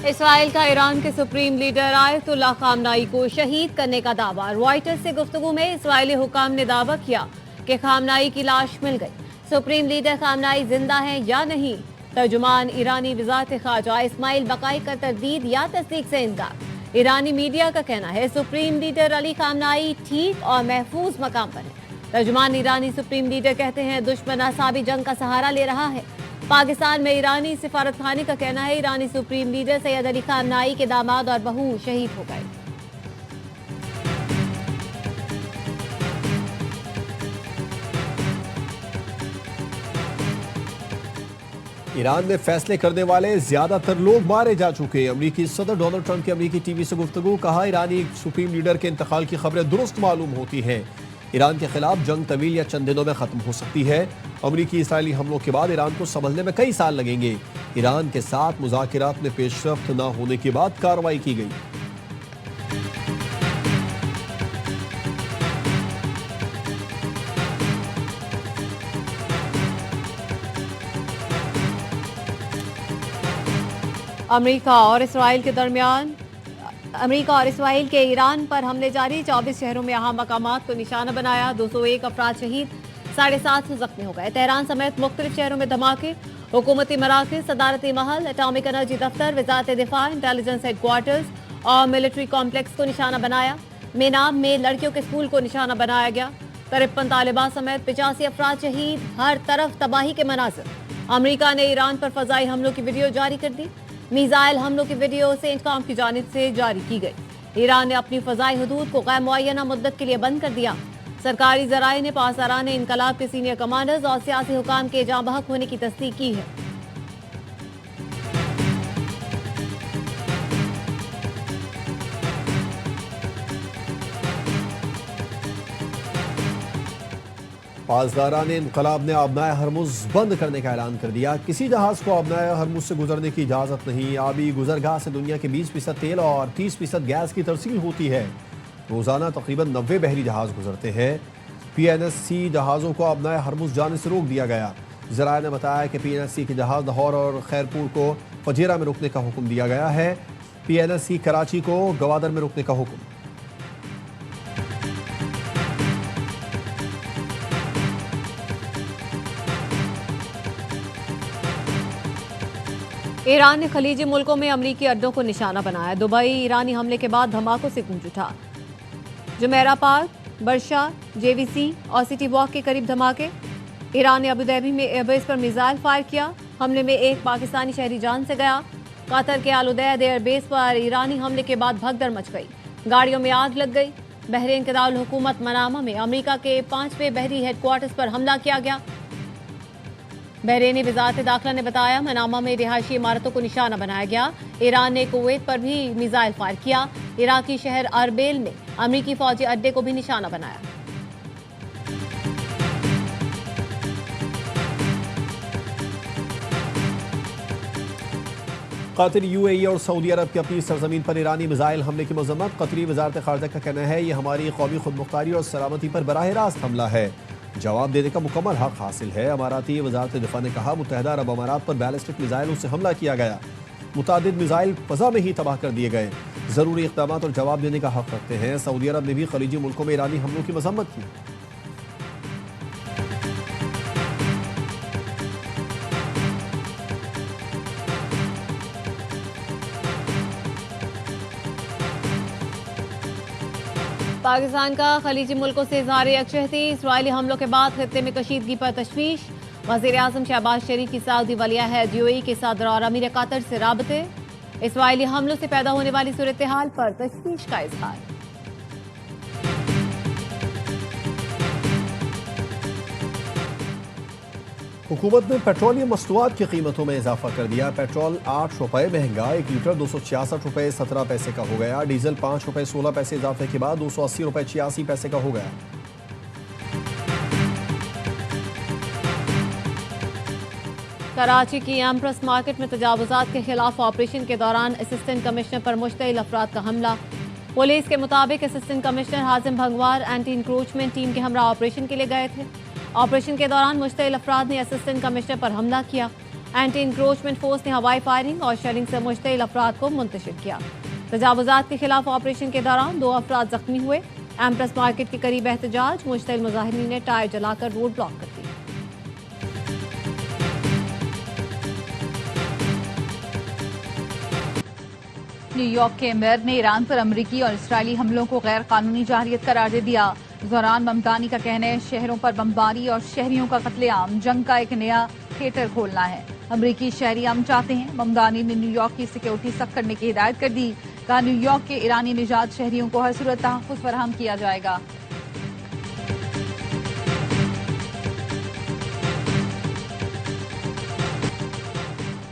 Israel का Iran के supreme leader Ayatollah खामनाई को शहीद करने का दावा। रॉयटर्स से गुफ्तगू में इसराइली हुकाम ने दावा किया कि खामनाई की लाश मिल गई। सुप्रीम लीडर खामनाई जिंदा हैं या नहीं? तर्जुमान ईरानी वज़ारत ख़ारजा इस्माइल बकाई का तरदीद या तस्दीक से इनकार। ईरानी मीडिया का कहना है सुप्रीम लीडर अली खामनाई ठीक और महफूज मकाम पर है। तर्जुमान ईरानी सुप्रीम लीडर कहते हैं दुश्मन असाबी जंग का सहारा ले रहा है। पाकिस्तान में ईरानी सिफारत खाने का कहना है ईरानी supreme leader Sayyed Ali Khamenei के दामाद और बहू शहीद हो गए। ईरान में फैसले करने वाले ज्यादातर लोग मारे जा चुके हैं। अमेरिकी सदर डोनाल्ड ट्रंप की अमेरिकी टीवी से गुफ्तगू। कहा ईरानी सुप्रीम लीडर के इंतकाल की खबरें दुरुस्त मालूम होती हैं। ईरान के खिलाफ जंग तवील या चंद दिनों में खत्म हो सकती है। अमेरिकी इसराइली हमलों के बाद ईरान को संभलने में कई साल लगेंगे। ईरान के साथ मुज़ाकरात में पेशरफ्त न होने के बाद कार्रवाई की गई। अमेरिका और इसराइल के ईरान पर हमले जारी। 24 शहरों में अहम मकामात को निशाना बनाया। 201 अफराद शहीद, 750 जख्मी हो गए। तेहरान समेत मुख्तलिफ शहरों में धमाके। हुकूमती मराकज़, सदारती महल, एटॉमिक एनर्जी दफ्तर, वज़ारत दिफा, इंटेलिजेंस हेडक्वार्टर्स और मिलिट्री कॉम्प्लेक्स को निशाना बनाया। मेनाब में लड़कियों के स्कूल को निशाना बनाया गया। 53 तालिबान समेत 85 अफराद शहीद। हर तरफ तबाही के मनाज़िर। अमेरिका ने ईरान पर फ़ज़ाई हमलों की वीडियो जारी कर दी। मिसाइल हमलों की वीडियो सेंटकॉम की जानिब से जारी की गई। ईरान ने अपनी फ़ज़ाई हदूद को गैर मुअय्यना मुद्दत के लिए बंद कर दिया। सरकारी ज़राए ने पासदारान इनकलाब के सीनियर कमांडर्स और सियासी हुकाम के जाँ बहक होने की तस्दीक की है। पासदारान इनकलाब ने आबनाए हरमुज बंद करने का ऐलान कर दिया। किसी जहाज को आबनाए हरमुज से गुजरने की इजाज़त नहीं। आबी गुजरगाह से दुनिया के 20% तेल और 30% गैस की तरसील होती है। रोज़ाना तकरीबन 90 बहरी जहाज गुजरते हैं। PNSC जहाज़ों को आबनाए हरमुज जाने से रोक दिया गया। ज़राए ने बताया कि PNSC के जहाज़ लाहौर और खैरपुर को फजीरा में रुकने का हुक्म दिया गया है। PNSC कराची को गवादर में रुकने का हुक्म। ईरान ने खलीजी मुल्कों में अमरीकी अड्डों को निशाना बनाया। दुबई ईरानी हमले के बाद धमाकों से गूंज उठा। जुमेरा पार्क, बरशा, JVC और सिटी वॉक के करीब धमाके। ईरान ने अबूधाबी में एयरबेस पर मिसाइल फायर किया। हमले में एक पाकिस्तानी शहरी जान से गया। कतर के आल उदैद एयरबेस पर ईरानी हमले के बाद भगदड़ मच गई। गाड़ियों में आग लग गई। बहरीन के दारुल हुकूमत मनामा में अमरीका के 5वें बहरी हेडक्वार्टर्स पर हमला किया गया। बहरीनी वज़ारत दाखिला ने बताया मनामा में रिहायशी इमारतों को निशाना बनाया गया। ईरान ने कुवैत पर भी मिसाइल फायर किया। इराकी शहर अरबेल में अमरीकी फौजी अड्डे को भी निशाना बनाया। कतर, UAE और सऊदी अरब की अपनी सरजमीन पर ईरानी मिसाइल हमले की मजम्मत। कतरी वज़ारत ख़ारजा का कहना है ये हमारी कौमी खुदमुख्तारी और सलामती पर बराह रास्त हमला है। जवाब देने का मुकम्मल हक हासिल है। अमाराती वज़ारत दिफा ने कहा मुत्तहिदा अरब अमारात पर बैलिस्टिक मिसाइलों से हमला किया गया। मुतादिद मिसाइल फ़ज़ा में ही तबाह कर दिए गए। ज़रूरी इक़दाम और जवाब देने का हक रखते हैं। सऊदी अरब ने भी खलीजी मुल्कों में ईरानी हमलों की मजम्मत की। पाकिस्तान का खलीजी मुल्कों से इज़हार यकजहती। इसराइली हमलों के बाद खित्ते में कशीदगी पर तशवीश। वज़ीर आज़म शहबाज शरीफ की सऊदी वलिया है UAE के सदर और अमीर कतर से राबते। इसराइली हमलों से पैदा होने वाली सूरत हाल पर तशवीश का इज़हार। हुकूमत ने पेट्रोलियम मस्तूआत की कीमतों में इजाफा कर दिया। पेट्रोल 8 रुपये महंगा, 1 लीटर 266 रुपये 17 पैसे का हो गया। डीजल 5 रुपये 16 पैसे इजाफे के बाद 280 रुपये 86 पैसे का हो गया। कराची की एम्प्रेस मार्केट में तजावुजात के खिलाफ ऑपरेशन के दौरान असिस्टेंट कमिश्नर पर मुश्तइल अफराद का हमला। पुलिस के मुताबिक assistant commissioner Hajim Bhangwar anti encroachment team के हमरा ऑपरेशन के लिए गए थे। ऑपरेशन के दौरान मुश्तइल अफराद ने असिस्टेंट कमिश्नर पर हमला किया। एंटी इंक्रोचमेंट फोर्स ने हवाई फायरिंग और शेलिंग से मुश्तिल अफराद को मुंतशिर किया। तजावुजात के खिलाफ ऑपरेशन के दौरान 2 अफराद जख्मी हुए। एम्प्रेस मार्केट के करीब एहतजाज, मुश्तिल मुजाहिरीन ने टायर जलाकर रोड ब्लॉक कर दी। न्यूयॉर्क के मेयर ने ईरान पर अमरीकी और इसराइली हमलों को गैर कानूनी जारहियत करार दे दिया। ज़ोरान ममदानी का कहना है शहरों पर बमबारी और शहरियों का कत्लेआम जंग का एक नया थिएटर खोलना है। अमरीकी शहरी अमन चाहते हैं। ममदानी ने न्यूयॉर्क की सिक्योरिटी सख्त करने की हिदायत कर दी। कहा न्यूयॉर्क के ईरानी निजात शहरियों को हर सूरत तहफ़्फ़ुज़ फराहम किया जाएगा।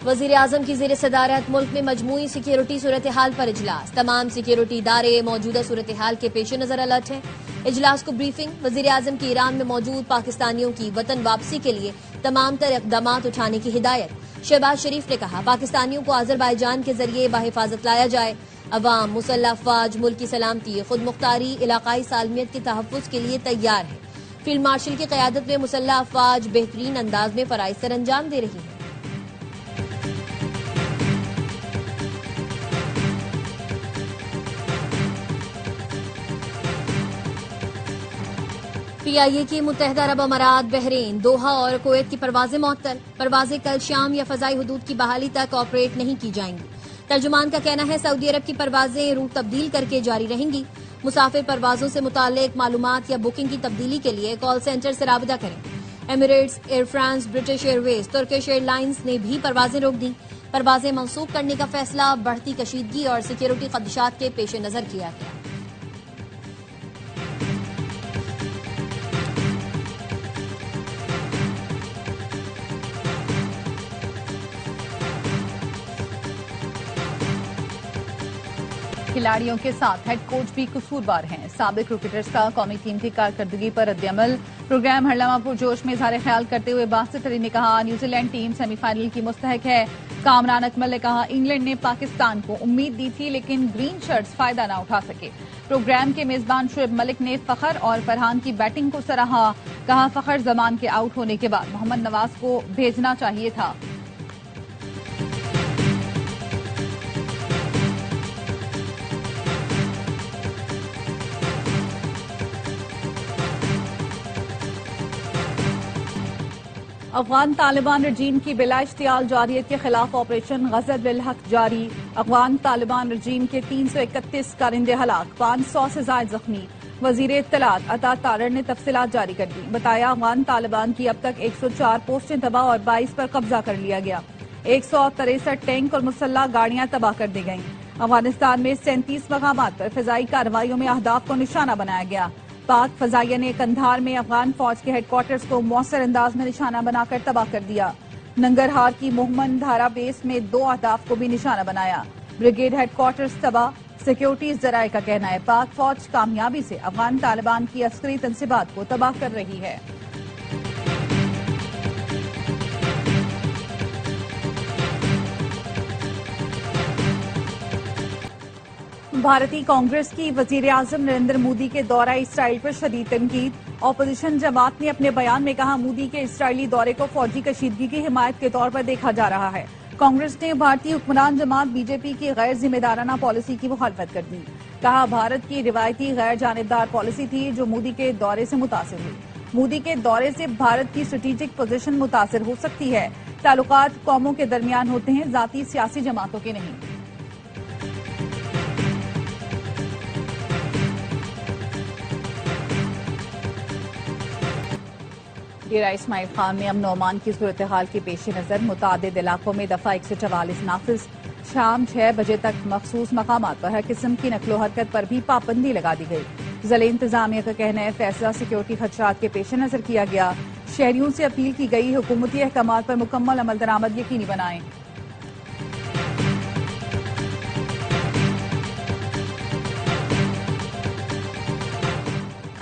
वज़ीर आज़म की ज़ेर सदारत मुल्क में मजमूई सिक्योरिटी सूरत हाल पर इजलास। तमाम सिक्योरिटी इदारे मौजूदा सूरत हाल के पेश नज़र अलर्ट हैं। इजलास को ब्रीफिंग। वज़ीर आज़म की ईरान में मौजूद पाकिस्तानियों की वतन वापसी के लिए तमाम तर इक़दाम उठाने की हिदायत। शहबाज शरीफ ने कहा पाकिस्तानियों को आज़रबाईजान के जरिए बाहिफाजत लाया जाए। अवाम, मुसल्लह अफ़वाज मुल्क की सलामती, खुद मुख्तारी, इलाकाई सालमियत के तहफ़्फ़ुज़ के लिए तैयार है। फील्ड मार्शल की क़यादत में मुसल्लह अफ़वाज बेहतरीन अंदाज में फ़राइज़ सर अंजाम दे रही है। PIA की मुत्तहदा अरब अमारात, बहरीन, दोहा और कुवैत की परवाजें मुअत्तल। परवाजें कल शाम या फ़ज़ाई हुदूद की बहाली तक ऑपरेट नहीं की जाएंगी। तर्जुमान का कहना है सऊदी अरब की परवाजें रूट तब्दील करके जारी रहेंगी। मुसाफिर परवाजों से मुताल्लिक मालूमात या बुकिंग की तब्दीली के लिए कॉल सेंटर से राबिता करें। Emirates, air France, British Airways, Turkish airlines ने भी परवाजें रोक दी। परवाजें मंसूख करने का फैसला बढ़ती कशीदगी और सिक्योरिटी खदशात के पेश नजर किया गया। खिलाड़ियों के साथ हेड कोच भी कसूरवार हैं। साबिक क्रिकेटर्स का कौमी टीम की कारकर्दगी पर रद्द-ए-अमल। प्रोग्राम हरलामा पुरजोश में इज़हार ख्याल करते हुए बासित अली ने कहा न्यूजीलैंड टीम सेमीफाइनल की मुस्तहक है। कामरान अकमल ने कहा इंग्लैंड ने पाकिस्तान को उम्मीद दी थी लेकिन ग्रीन शर्ट्स फायदा न उठा सके। प्रोग्राम के मेजबान शुएब मलिक ने फखर और फरहान की बैटिंग को सराहा। कहा फखर जमान के आउट होने के बाद मोहम्मद नवाज को भेजना चाहिए था। अफगान तालिबान रजीम की बिला इश्तियाल जारियत के खिलाफ ऑपरेशन गज़ब लिल हक जारी। अफगान तालिबान रजीम के 331 कारिंदे हलाक, 500 से ज्यादा जख्मी। वजीर इत्तलात अता तारड़ ने तफसीलात जारी कर दी। बताया अफगान तालिबान की अब तक 104 पोस्टें तबाह और 22 पर कब्जा कर लिया गया। 163 टैंक और मुसल्लह गाड़ियां तबाह कर दी गईं। अफगानिस्तान में 37 मकामात पर फिजाई कार्रवाइयों में अहदाफ को निशाना बनाया गया। पाक फजाइया ने कंधार में अफगान फौज के हेडक्वार्टर्स को मौसर अंदाज में निशाना बनाकर तबाह कर दिया। नंगरहार की मोहम्मद धारा बेस में 2 अहदाफ को भी निशाना बनाया। ब्रिगेड हेडक्वार्टर्स तबाह। सिक्योरिटी जराये का कहना है पाक फौज कामयाबी से अफगान तालिबान की अस्करी तंसीबात को तबाह कर रही है। भारतीय कांग्रेस की वजीर आजम नरेंद्र मोदी के दौरा इसराइल पर शदीद तनकीद। ऑपोजिशन जमात ने अपने बयान में कहा मोदी के इसराइली दौरे को फौजी कशीदगी की हिमायत के तौर पर देखा जा रहा है। कांग्रेस ने भारतीय हुक्मरान जमात बीजेपी की गैर जिम्मेदाराना पॉलिसी की मुखालफत कर दी। कहा भारत की रिवायती गैर जानिबदार पॉलिसी थी जो मोदी के दौरे से मुतासिर हुई। मोदी के दौरे से भारत की स्ट्रेटेजिक पोजीशन मुतासिर हो सकती है। ताल्लुकात कौमों के दरमियान होते हैं, जाती सियासी जमातों के नहीं। डेरा इस्माइल खान में अमन ओमान की सूरत हाल के पेश नजर मुतादिद इलाकों में दफा 144 नाफिज। शाम 6 बजे तक मखसूस मकामात पर हर किस्म की नकलो हरकत पर भी पाबंदी लगा दी गई। जिला इंतजामिया का कहना है फैसला सिक्योरिटी खदशात के पेश नजर किया गया। शहरियों से अपील की गई हुकूमती अहकामात पर मुकम्मल अमल दरामद यकीनी बनाएं।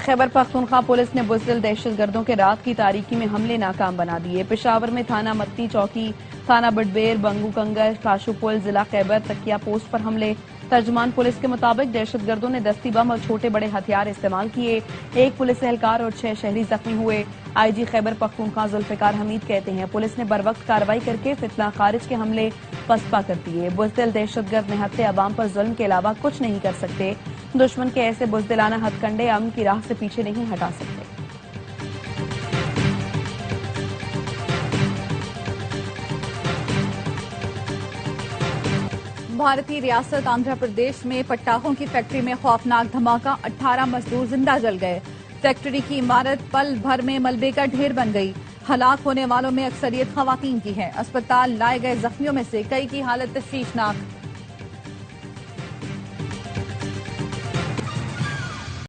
खैबर पख्तूनख्वा पुलिस ने बुज़दिल दहशतगर्दों के रात की तारीकी में हमले नाकाम बना दिए। पेशावर में थाना मत्ती चौकी, थाना बडबेर, बंगू कंगर, काशुपुल, जिला खैबर तकिया पोस्ट पर हमले। तर्जुमान पुलिस के मुताबिक दहशतगर्दों ने दस्ती बम और छोटे बड़े हथियार इस्तेमाल किए। 1 पुलिस एहलकार और 6 शहरी जख्मी हुए। आईजी खैबर पख्तूनख्वा जुल्फिकार हमीद कहते हैं, पुलिस ने बरवक्त कार्रवाई करके फितना खारिज के हमले पसपा कर दिए। बुज़दिल दहशतगर्द निहत्ते अवाम पर जुल्म के अलावा कुछ नहीं कर सकते। दुश्मन के ऐसे बुज़दिलाना हथकंडे अमन की राह से पीछे नहीं हटा सकते। भारतीय रियासत आंध्र प्रदेश में पट्टाखों की फैक्ट्री में खौफनाक धमाका, 18 मजदूर जिंदा जल गए। फैक्ट्री की इमारत पल भर में मलबे का ढेर बन गई। हलाक होने वालों में अक्सरियत खवातीन की है। अस्पताल लाए गए जख्मियों में से कई की हालत तशवीशनाक।